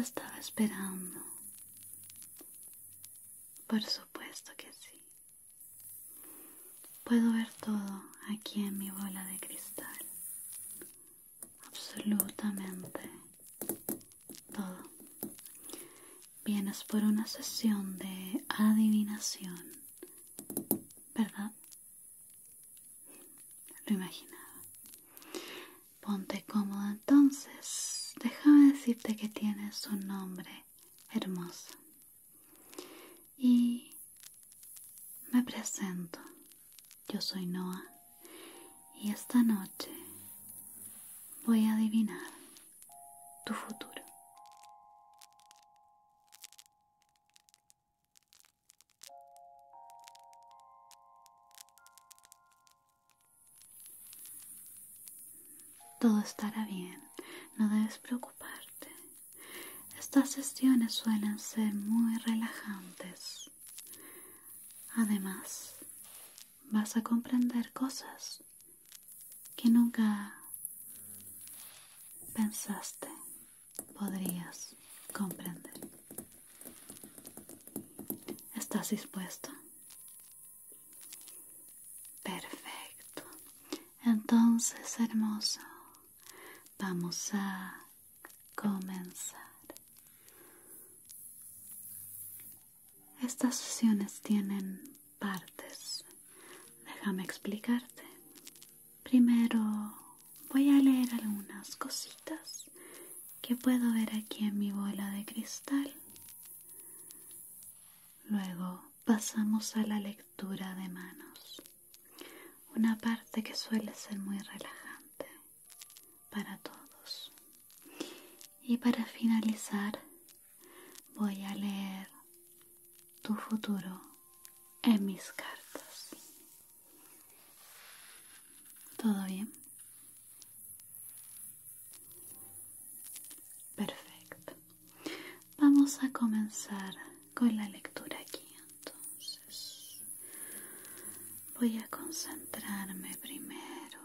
estaba esperando. Por supuesto que sí. Puedo ver todo aquí en mi bola de cristal. Absolutamente todo. Vienes por una sesión de adivinación, ¿verdad? Lo imaginaba. Ponte cómodo entonces. Déjame decirte que tienes un nombre hermoso. Y me presento. Yo soy Noah. Y esta noche voy a adivinar tu futuro. Todo estará bien, no debes preocuparte. Estas sesiones suelen ser muy relajantes. Además, vas a comprender cosas que nunca pensaste podrías comprender. ¿Estás dispuesto? Perfecto. Entonces, hermoso, vamos a comenzar. Estas sesiones tienen partes. Déjame explicarte. Primero voy a leer algunas cositas que puedo ver aquí en mi bola de cristal. Luego pasamos a la lectura de manos. Una parte que suele ser muy relajante para todos. Y para finalizar, voy a leer tu futuro en mis cartas. ¿Todo bien? Perfecto. Vamos a comenzar con la lectura aquí. Entonces, voy a concentrarme primero.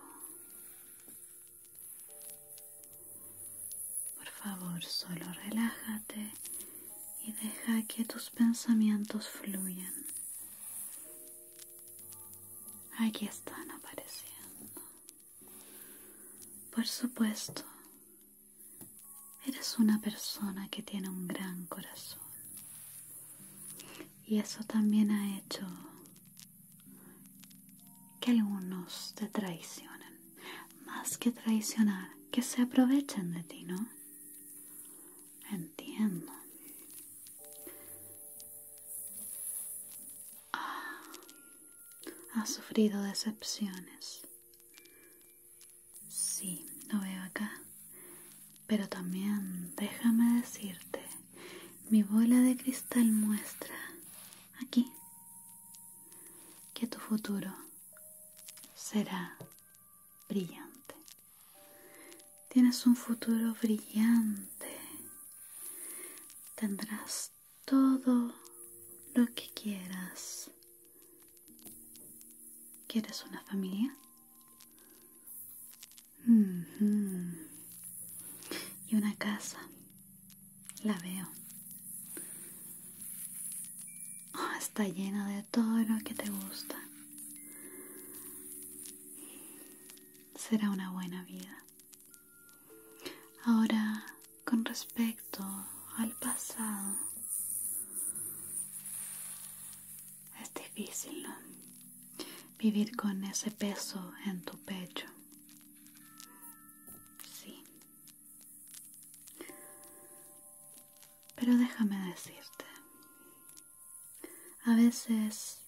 Por favor, solo relájate y deja que tus pensamientos fluyan. Aquí están apareciendo. Por supuesto, eres una persona que tiene un gran corazón. Y eso también ha hecho que algunos te traicionen. Más que traicionar, que se aprovechen de ti, ¿no? Entiendo. Has sufrido decepciones. Sí, lo veo acá. Pero también déjame decirte, mi bola de cristal muestra aquí que tu futuro será brillante. Tienes un futuro brillante. Tendrás todo lo que quieras. ¿Quieres una familia? Y una casa. La veo. Oh, está llena de todo lo que te gusta. Será una buena vida. Ahora, con respecto al pasado, es difícil, ¿no? Vivir con ese peso en tu pecho. Sí. Pero déjame decirte, a veces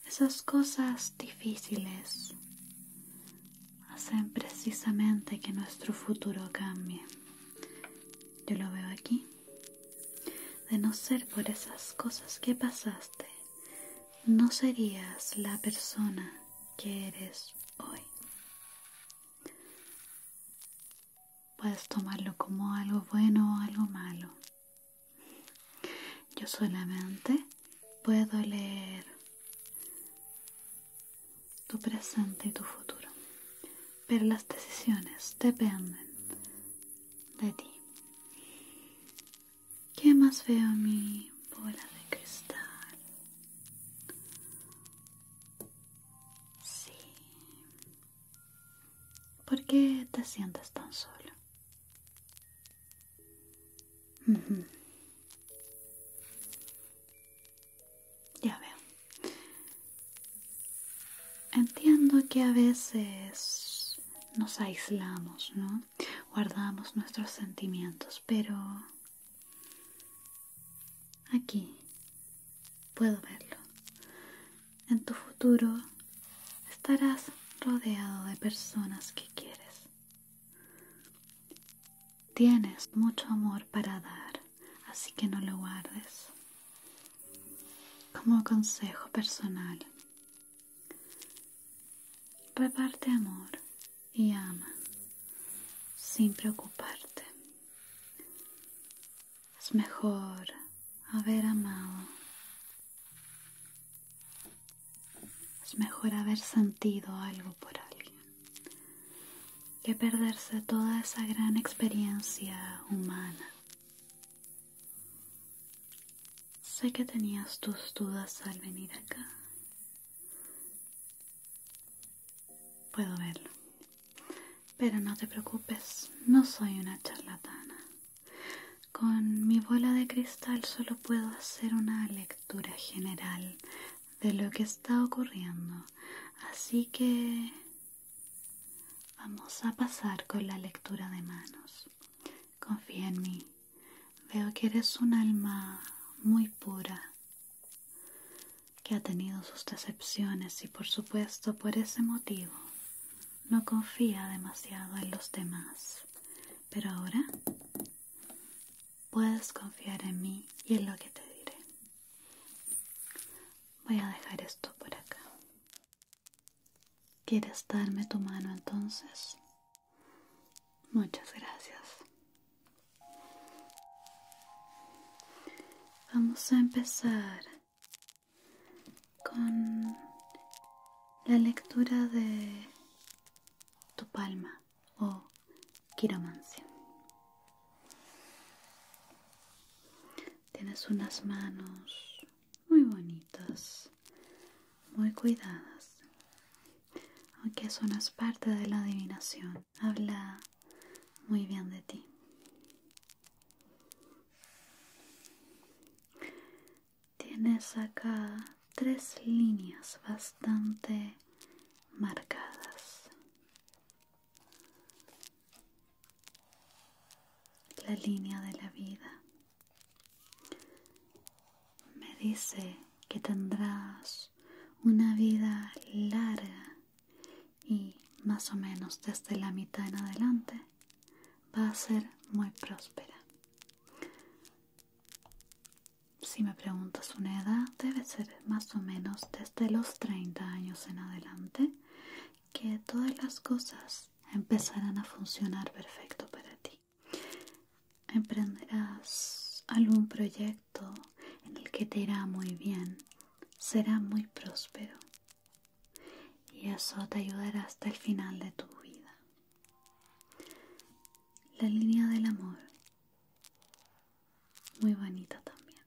esas cosas difíciles hacen precisamente que nuestro futuro cambie. Yo lo veo aquí. De no ser por esas cosas que pasaste, no serías la persona que eres hoy. Puedes tomarlo como algo bueno o algo malo. Yo solamente puedo leer tu presente y tu futuro, pero las decisiones dependen de ti. ¿Qué más veo en mi bola de cristal? Sí. ¿Por qué te sientes tan solo? Ujú. Ya veo. Entiendo que a veces nos aislamos, ¿no? Guardamos nuestros sentimientos, pero aquí puedo verlo. En tu futuro estarás rodeado de personas que quieres. Tienes mucho amor para dar, así que no lo guardes. Como consejo personal, reparte amor y ama sin preocuparte. Es mejor haber amado. Es mejor haber sentido algo por alguien que perderse toda esa gran experiencia humana. Sé que tenías tus dudas al venir acá. Puedo verlo. Pero no te preocupes, no soy una charlatana. Con mi bola de cristal solo puedo hacer una lectura general de lo que está ocurriendo. Así que vamos a pasar con la lectura de manos. Confía en mí. Veo que eres un alma muy pura, que ha tenido sus decepciones y por supuesto por ese motivo no confía demasiado en los demás. Pero ahora puedes confiar en mí y en lo que te diré. Voy a dejar esto por acá. ¿Quieres darme tu mano entonces? Muchas gracias. Vamos a empezar con la lectura de tu palma o quiromancia. Tienes unas manos muy bonitas, muy cuidadas, aunque eso no es parte de la adivinación. Habla muy bien de ti. Tienes acá 3 líneas bastante marcadas. La línea de la vida. Me dice que tendrás una vida larga y más o menos desde la mitad en adelante va a ser muy próspera. Si me preguntas una edad, debe ser más o menos desde los 30 años en adelante que todas las cosas empezarán a funcionar perfecto para ti. Emprenderás algún proyecto en el que te irá muy bien, será muy próspero y eso te ayudará hasta el final de tu vida. La línea del amor, muy bonita también.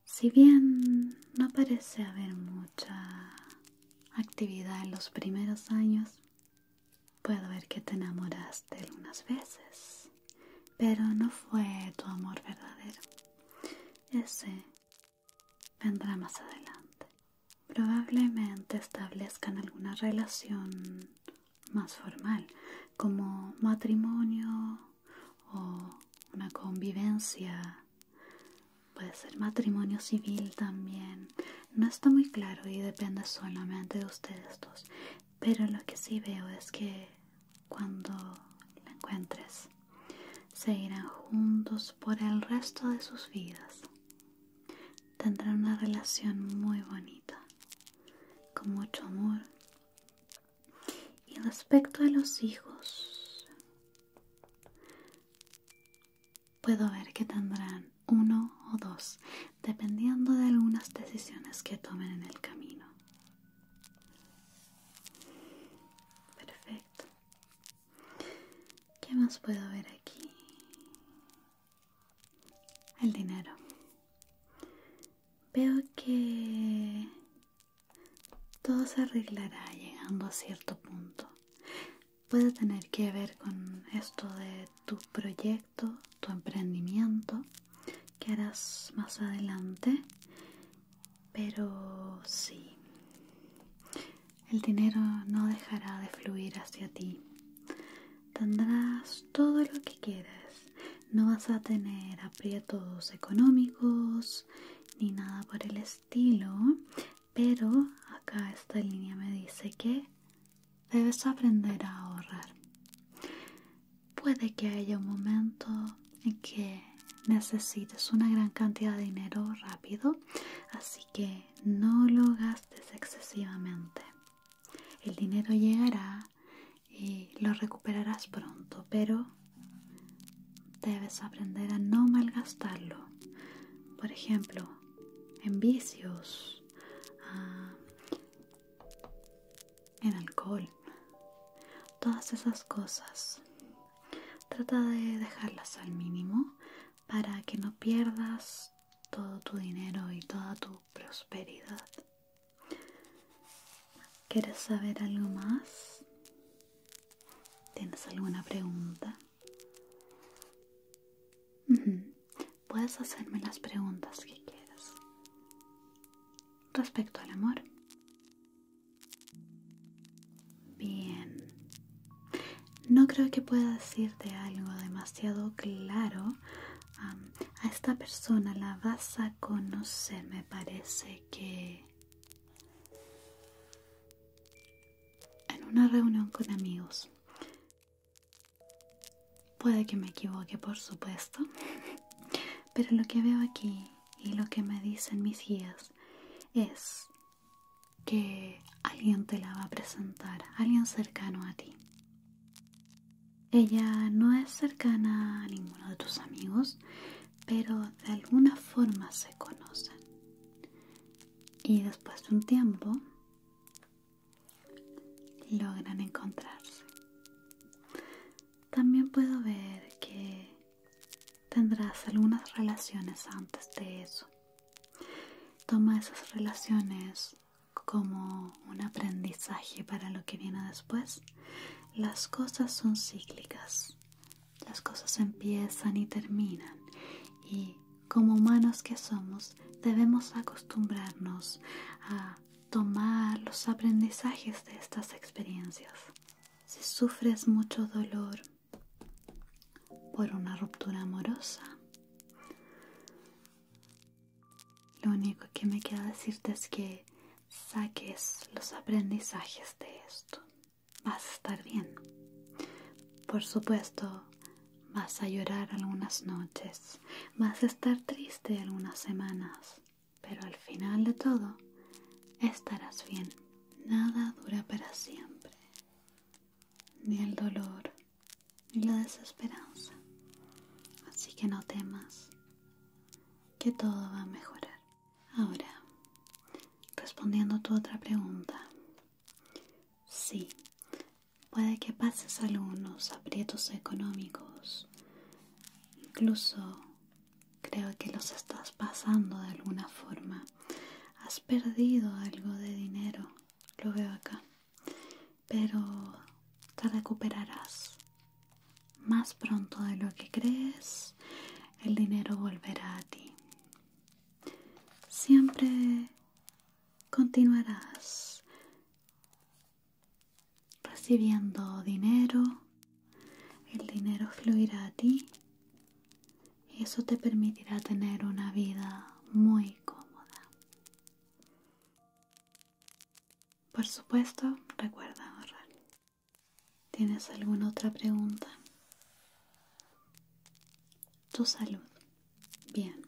Si bien no parece haber mucha actividad en los primeros años, puedo ver que te enamoraste algunas veces, pero no fue tu amor verdadero. Ese vendrá más adelante. Probablemente establezcan alguna relación más formal, como matrimonio o una convivencia. Puede ser matrimonio civil también. No está muy claro y depende solamente de ustedes dos. Pero lo que sí veo es que cuando la encuentres, se irán juntos por el resto de sus vidas. Tendrán una relación muy bonita, con mucho amor. Y respecto a los hijos, puedo ver que tendrán 1 o 2, dependiendo de algunas decisiones que tomen en el camino. Perfecto. ¿Qué más puedo ver aquí? todo se arreglará llegando a cierto punto. Puede tener que ver con esto de tu proyecto, tu emprendimiento, que harás más adelante, pero sí, el dinero no dejará de fluir hacia ti. Tendrás todo lo que quieras, no vas a tener aprietos económicos ni nada por el estilo, pero acá esta línea me dice que debes aprender a ahorrar. Puede que haya un momento en que necesites una gran cantidad de dinero rápido, así que no lo gastes excesivamente. El dinero llegará y lo recuperarás pronto, pero debes aprender a no malgastarlo. Por ejemplo, en vicios, en alcohol, todas esas cosas. Trata de dejarlas al mínimo para que no pierdas todo tu dinero y toda tu prosperidad. ¿Quieres saber algo más? ¿Tienes alguna pregunta? Puedes hacerme las preguntas que quieras. Respecto al amor. Bien. No creo que pueda decirte algo demasiado claro. A esta persona la vas a conocer, me parece que en una reunión con amigos. Puede que me equivoque, por supuesto, pero lo que veo aquí y lo que me dicen mis guías es que alguien te la va a presentar, alguien cercano a ti. Ella no es cercana a ninguno de tus amigos, pero de alguna forma se conocen. Y después de un tiempo, logran encontrarse. También puedo ver que tendrás algunas relaciones antes de eso. Toma esas relaciones como un aprendizaje para lo que viene después. Las cosas son cíclicas. Las cosas empiezan y terminan. Y como humanos que somos, debemos acostumbrarnos a tomar los aprendizajes de estas experiencias. Si sufres mucho dolor por una ruptura amorosa, lo único que me queda decirte es que saques los aprendizajes de esto. Vas a estar bien. Por supuesto, vas a llorar algunas noches, vas a estar triste algunas semanas, pero al final de todo, estarás bien. Nada dura para siempre, ni el dolor, ni la desesperanza. Así que no temas, que todo va a mejorar. Ahora, respondiendo a tu otra pregunta, sí, puede que pases algunos aprietos económicos. Incluso creo que los estás pasando de alguna forma. Has perdido algo de dinero, lo veo acá, pero te recuperarás. Más pronto de lo que crees, el dinero volverá a ti. Siempre continuarás recibiendo dinero, el dinero fluirá a ti y eso te permitirá tener una vida muy cómoda. Por supuesto, recuerda ahorrar. ¿Tienes alguna otra pregunta? Tu salud. Bien.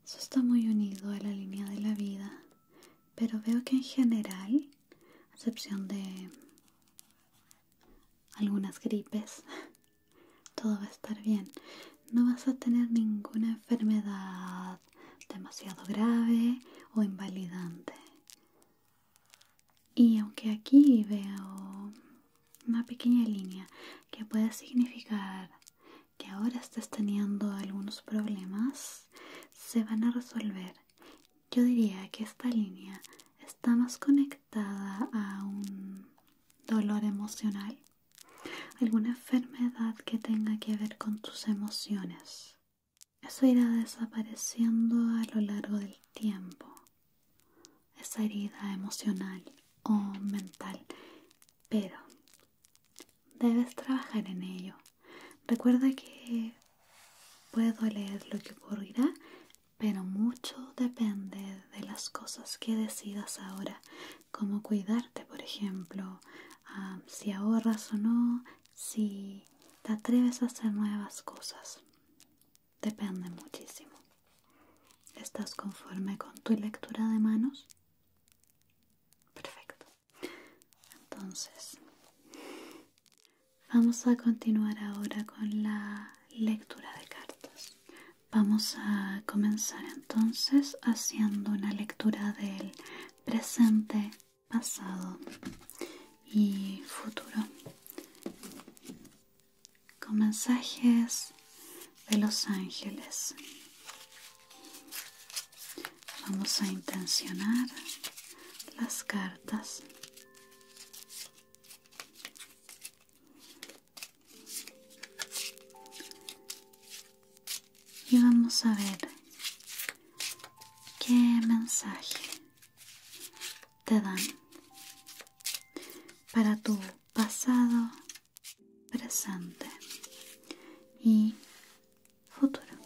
Eso está muy unido a la línea de la vida, pero veo que en general, a excepción de algunas gripes, todo va a estar bien. No vas a tener ninguna enfermedad demasiado grave o invalidante. Y aunque aquí veo una pequeña línea que puede significar que ahora estés teniendo algunos problemas, se van a resolver. Yo diría que esta línea está más conectada a un dolor emocional, alguna enfermedad que tenga que ver con tus emociones. Eso irá desapareciendo a lo largo del tiempo, esa herida emocional o mental, pero debes trabajar en ello. Recuerda que puede doler lo que ocurrirá, pero mucho depende de las cosas que decidas ahora, como cuidarte, por ejemplo, si ahorras o no, si te atreves a hacer nuevas cosas. Depende muchísimo. ¿Estás conforme con tu lectura de manos? Perfecto. Entonces, vamos a continuar ahora con la lectura de cartas. Vamos a comenzar entonces haciendo una lectura del presente, pasado y futuro, con mensajes de los ángeles. Vamos a intencionar las cartas. Y vamos a ver qué mensaje te dan para tu pasado, presente y futuro.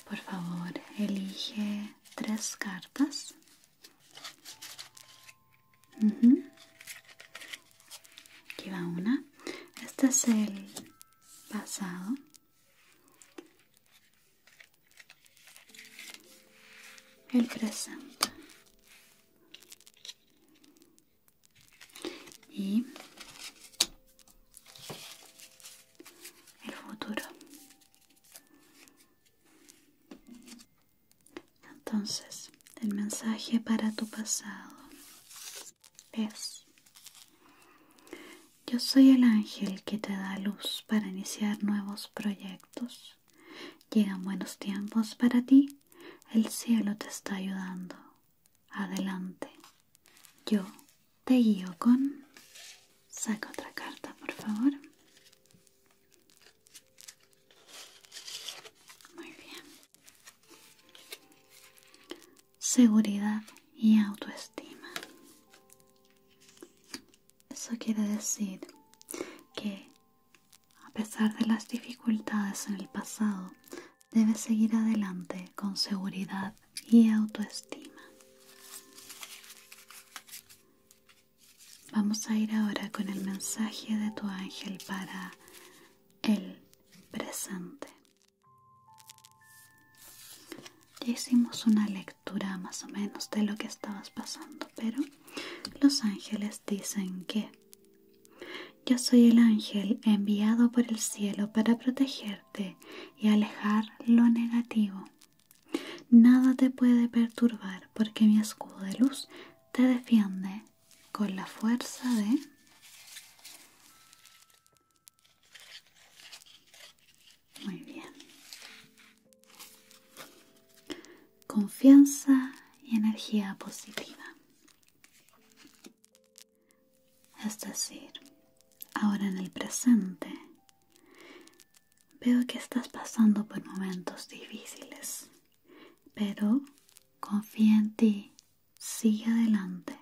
Por favor, elige 3 cartas. Aquí va una. Este es el pasado. El presente y el futuro. Entonces, el mensaje para tu pasado es: yo soy el ángel que te da luz para iniciar nuevos proyectos. Llegan buenos tiempos para ti. El cielo te está ayudando. Adelante. Yo te guío con... Saca otra carta, por favor. Muy bien. Seguridad y autoestima. Eso quiere decir que a pesar de las dificultades en el pasado, debes seguir adelante con seguridad y autoestima. Vamos a ir ahora con el mensaje de tu ángel para el presente. Ya hicimos una lectura más o menos de lo que estabas pasando, pero los ángeles dicen que yo soy el ángel enviado por el cielo para protegerte y alejar lo negativo. Nada te puede perturbar porque mi escudo de luz te defiende con la fuerza de... Muy bien. Confianza y energía positiva. Es decir, ahora en el presente, veo que estás pasando por momentos difíciles, pero confía en ti, sigue adelante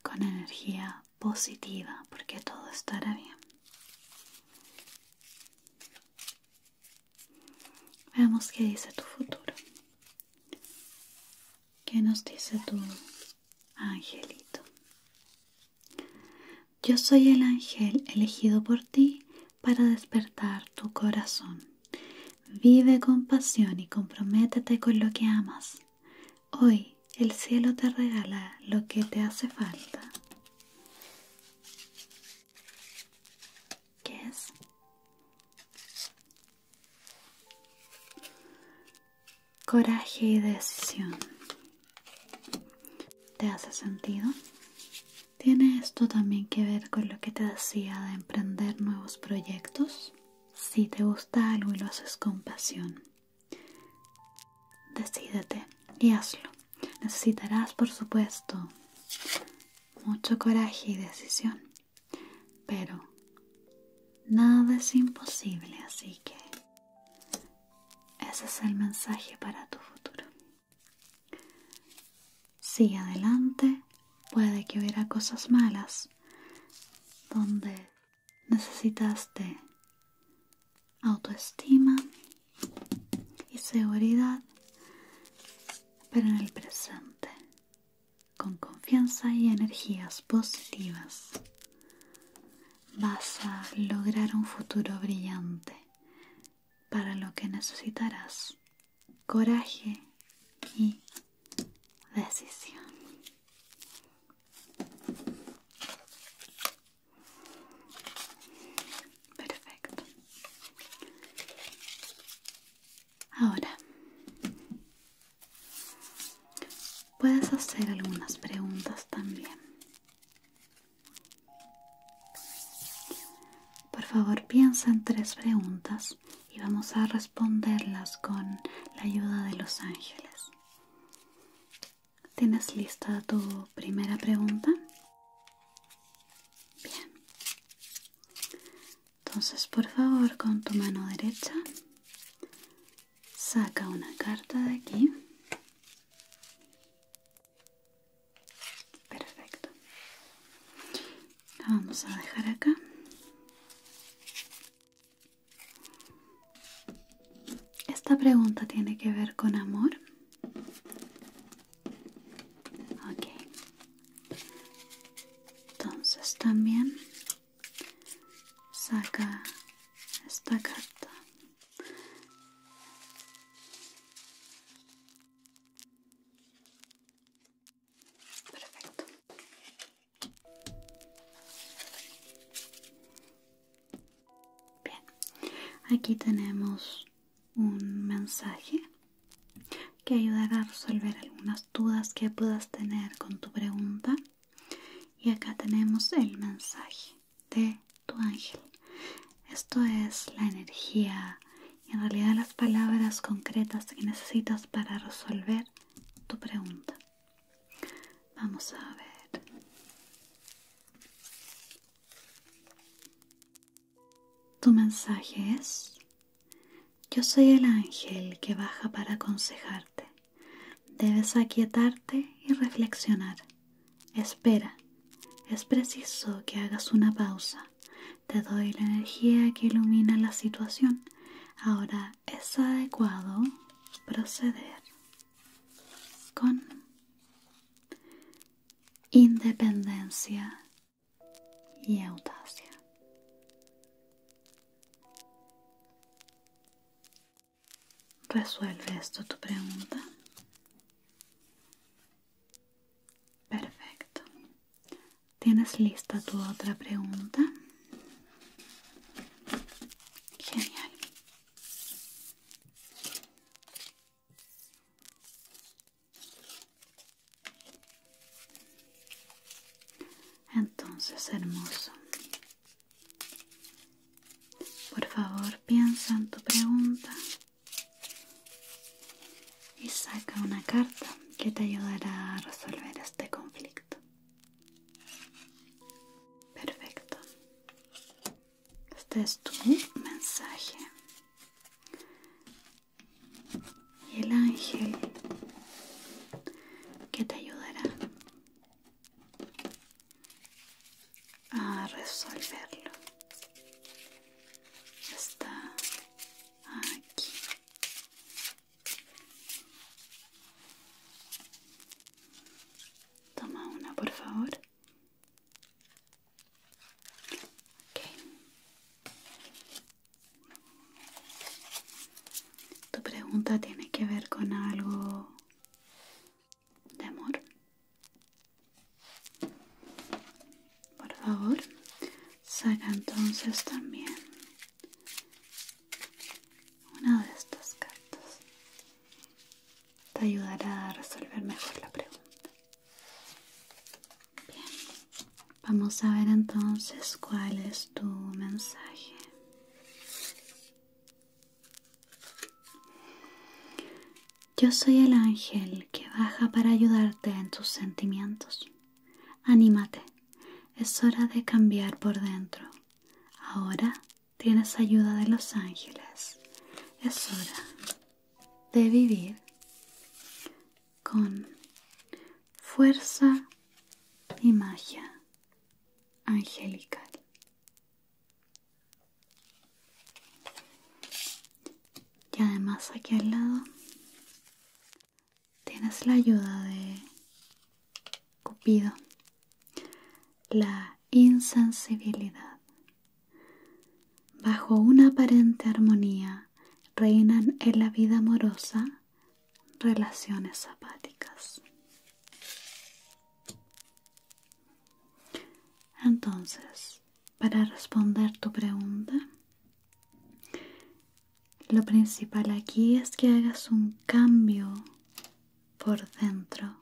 con energía positiva porque todo estará bien. Veamos qué dice tu futuro. ¿Qué nos dice tu angelito? Yo soy el ángel elegido por ti para despertar tu corazón. Vive con pasión y comprométete con lo que amas. Hoy el cielo te regala lo que te hace falta. ¿Qué es? Coraje y decisión. ¿Te hace sentido? ¿Tiene esto también que ver con lo que te decía de emprender nuevos proyectos? Si te gusta algo y lo haces con pasión, decídete y hazlo. Necesitarás, por supuesto, mucho coraje y decisión, pero nada es imposible, así que ese es el mensaje para tu futuro. Sigue adelante, puede que hubiera cosas malas donde necesitaste autoestima y seguridad, pero en el presente, con confianza y energías positivas, vas a lograr un futuro brillante, para lo que necesitarás coraje y decisión. Perfecto. Ahora, puedes hacer algunas preguntas también. Por favor, piensa en 3 preguntas y vamos a responderlas con la ayuda de los ángeles. ¿Tienes lista tu primera pregunta? Bien. Entonces, por favor, con tu mano derecha, saca una carta de aquí. Perfecto. La vamos a dejar acá. Esta pregunta tiene que ver con amor. Ok. Entonces también saca esta carta. Perfecto. Bien. Aquí tenemos un mensaje que ayudará a resolver algunas dudas que puedas tener con tu pregunta. Y acá tenemos el mensaje de tu ángel. Esto es la energía y en realidad las palabras concretas que necesitas para resolver tu pregunta. Vamos a ver. Tu mensaje es: yo soy el ángel que baja para aconsejarte. Debes aquietarte y reflexionar. Espera. Es preciso que hagas una pausa. Te doy la energía que ilumina la situación. Ahora es adecuado proceder con independencia y audacia. ¿Resuelve esto tu pregunta? Perfecto. ¿Tienes lista tu otra pregunta? Genial. Entonces, hermoso, por favor piensa en tu pregunta y saca una carta que te ayudará a resolver este conflicto. Perfecto. Este es tu mensaje. Y el ángel que te ayudará a resolverlo está aquí. Toma una, por favor. Ok. Tu pregunta tiene que ver con algo de amor. Por favor, saca entonces también una de estas cartas. Te ayudará a resolver mejor la pregunta. Bien, vamos a ver entonces cuál es tu mensaje. Yo soy el ángel que trabaja para ayudarte en tus sentimientos. Anímate, es hora de cambiar por dentro. Ahora tienes ayuda de los ángeles. Es hora de vivir con fuerza y magia angelical. Y además aquí al lado tienes la ayuda de Cupido, la insensibilidad. Bajo una aparente armonía reinan en la vida amorosa relaciones apáticas. Entonces, para responder tu pregunta, lo principal aquí es que hagas un cambio por dentro,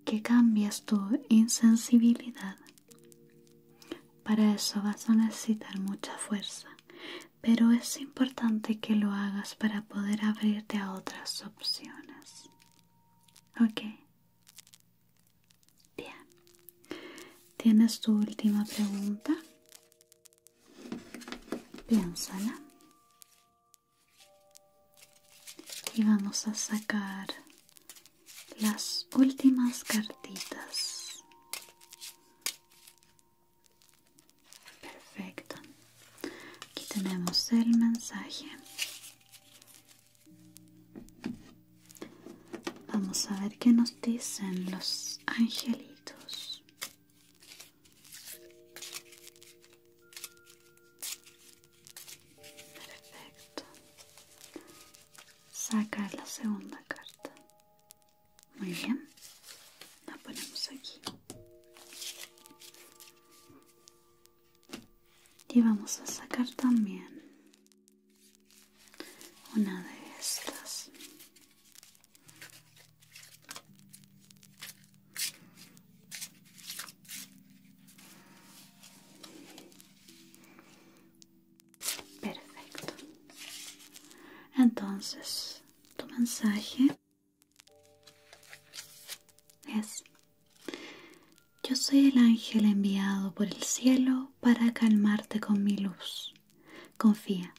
que cambies tu insensibilidad. Para eso vas a necesitar mucha fuerza, pero es importante que lo hagas para poder abrirte a otras opciones. ¿Ok? Bien. ¿Tienes tu última pregunta? Piénsala. Y vamos a sacar las últimas cartitas. Perfecto. Aquí tenemos el mensaje. Vamos a ver qué nos dicen los angelitos. Perfecto. Saca la segunda carta. Muy bien. La ponemos aquí. Y vamos a sacar también una de estas. Perfecto. Entonces, tu mensaje es: yo soy el ángel enviado por el cielo para calmarte con mi luz. Confía,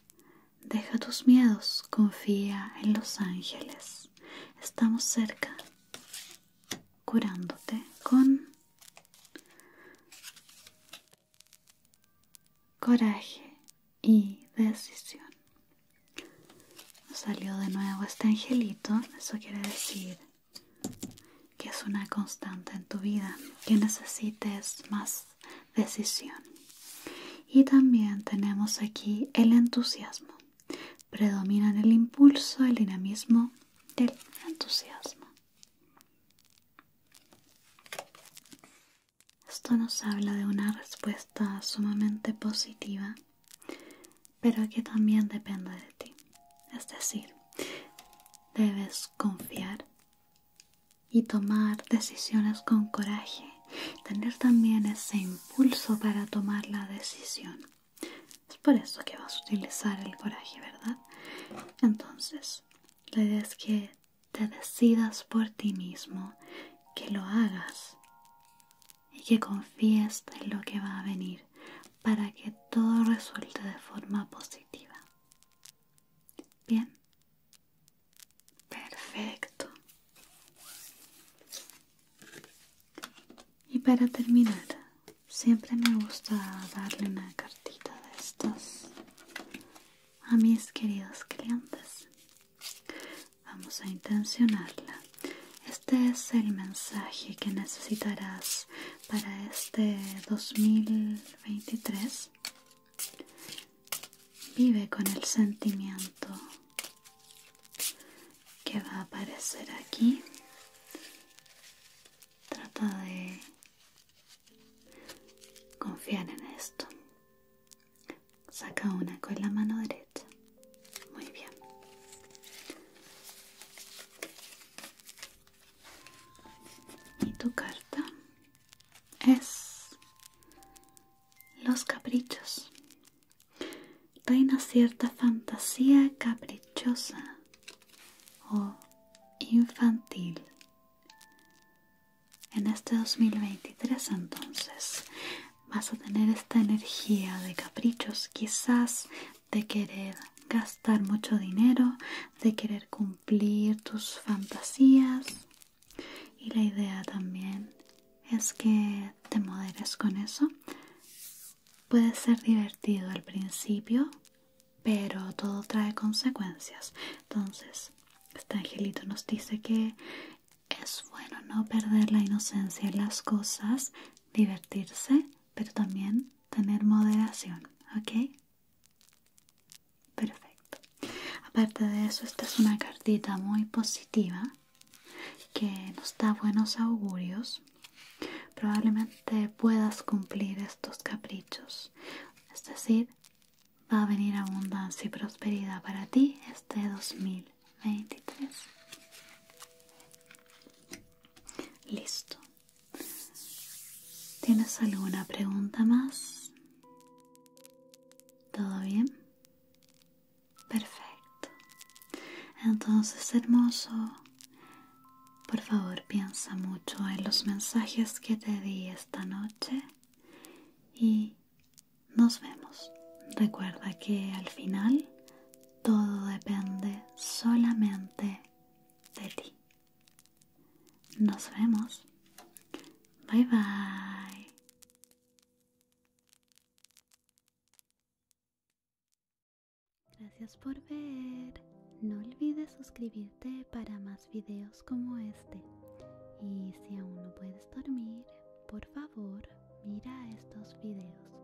deja tus miedos, confía en los ángeles. Estamos cerca, curándote con coraje y decisión. Nos salió de nuevo este angelito. Eso quiere decir que es una constante en tu vida, que necesites más decisión. Y también tenemos aquí el entusiasmo. Predominan el impulso, el dinamismo y el entusiasmo. Esto nos habla de una respuesta sumamente positiva, pero que también depende de ti. Es decir, debes confiar y tomar decisiones con coraje, tener también ese impulso para tomar la decisión. Es por eso que vas a utilizar el coraje, ¿verdad? Entonces, la idea es que te decidas por ti mismo, que lo hagas y que confíes en lo que va a venir para que todo resulte de forma positiva. ¿Bien? Perfecto. Y para terminar, siempre me gusta darle una cartita de estas a mis queridos clientes. Vamos a intencionarla. Este es el mensaje que necesitarás para este 2023. Vive con el sentimiento que va a aparecer aquí. Trata de confiar en esto. Saca una con la mano derecha. Muy bien. Y tu carta es los caprichos. Reina cierta fantasía caprichosa o en este 2023 entonces vas a tener esta energía de caprichos, quizás de querer gastar mucho dinero, de querer cumplir tus fantasías. Y la idea también es que te moderes con eso. Puede ser divertido al principio, pero todo trae consecuencias. Entonces, este angelito nos dice que es bueno no perder la inocencia en las cosas, divertirse, pero también tener moderación, ¿ok? Perfecto. Aparte de eso, esta es una cartita muy positiva que nos da buenos augurios. Probablemente puedas cumplir estos caprichos. Es decir, va a venir abundancia y prosperidad para ti este 2023. Listo. ¿Tienes alguna pregunta más? ¿Todo bien? Perfecto. Entonces, hermoso, por favor piensa mucho en los mensajes que te di esta noche y nos vemos. Recuerda que al final todo depende solamente de ti. Nos vemos. Bye bye. Gracias por ver. No olvides suscribirte para más videos como este. Y si aún no puedes dormir, por favor, mira estos videos.